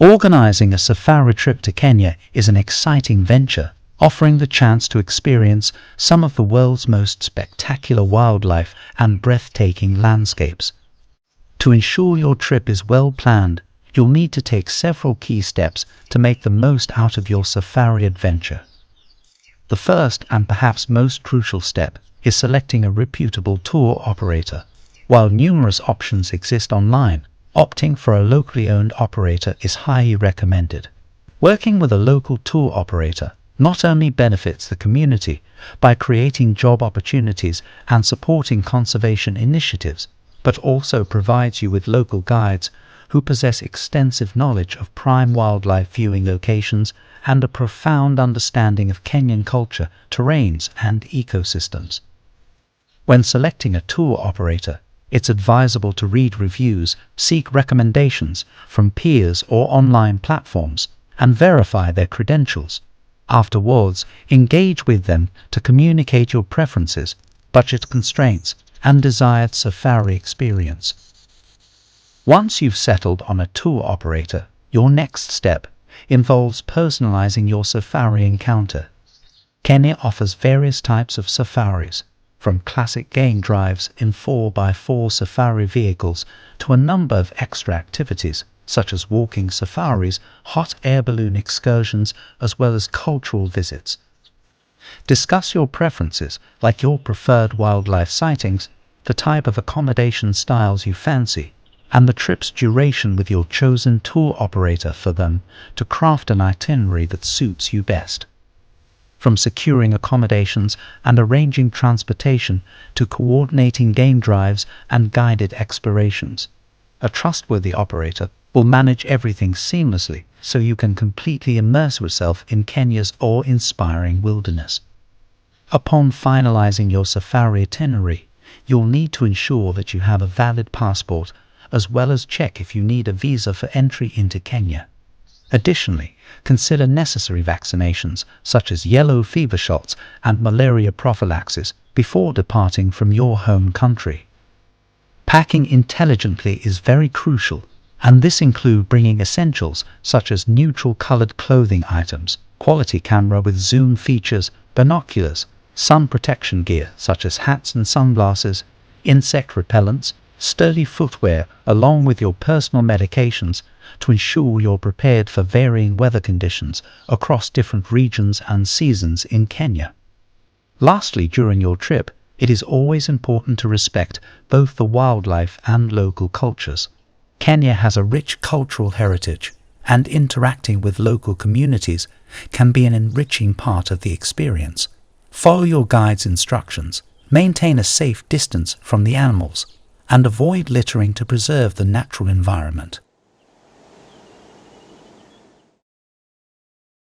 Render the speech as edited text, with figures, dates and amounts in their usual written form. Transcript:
Organizing a safari trip to Kenya is an exciting venture, offering the chance to experience some of the world's most spectacular wildlife and breathtaking landscapes. To ensure your trip is well planned, you'll need to take several key steps to make the most out of your safari adventure. The first and perhaps most crucial step is selecting a reputable tour operator. While numerous options exist online, opting for a locally owned operator is highly recommended. Working with a local tour operator not only benefits the community by creating job opportunities and supporting conservation initiatives, but also provides you with local guides who possess extensive knowledge of prime wildlife viewing locations and a profound understanding of Kenyan culture, terrains, and ecosystems. When selecting a tour operator, it's advisable to read reviews, seek recommendations from peers or online platforms, and verify their credentials. Afterwards, engage with them to communicate your preferences, budget constraints, and desired safari experience. Once you've settled on a tour operator, your next step involves personalizing your safari encounter. Kenya offers various types of safaris, from classic game drives in 4x4 safari vehicles to a number of extra activities such as walking safaris, hot air balloon excursions, as well as cultural visits. Discuss your preferences, like your preferred wildlife sightings, the type of accommodation styles you fancy, and the trip's duration with your chosen tour operator for them to craft an itinerary that suits you best. From securing accommodations and arranging transportation to coordinating game drives and guided explorations, a trustworthy operator will manage everything seamlessly so you can completely immerse yourself in Kenya's awe-inspiring wilderness. Upon finalizing your safari itinerary, you'll need to ensure that you have a valid passport, as well as check if you need a visa for entry into Kenya. Additionally, consider necessary vaccinations such as yellow fever shots and malaria prophylaxis before departing from your home country. Packing intelligently is very crucial, and this includes bringing essentials such as neutral-colored clothing items, quality camera with zoom features, binoculars, sun protection gear such as hats and sunglasses, insect repellents, sturdy footwear, along with your personal medications to ensure you're prepared for varying weather conditions across different regions and seasons in Kenya. Lastly, during your trip, it is always important to respect both the wildlife and local cultures. Kenya has a rich cultural heritage, and interacting with local communities can be an enriching part of the experience. Follow your guide's instructions, maintain a safe distance from the animals, and avoid littering to preserve the natural environment.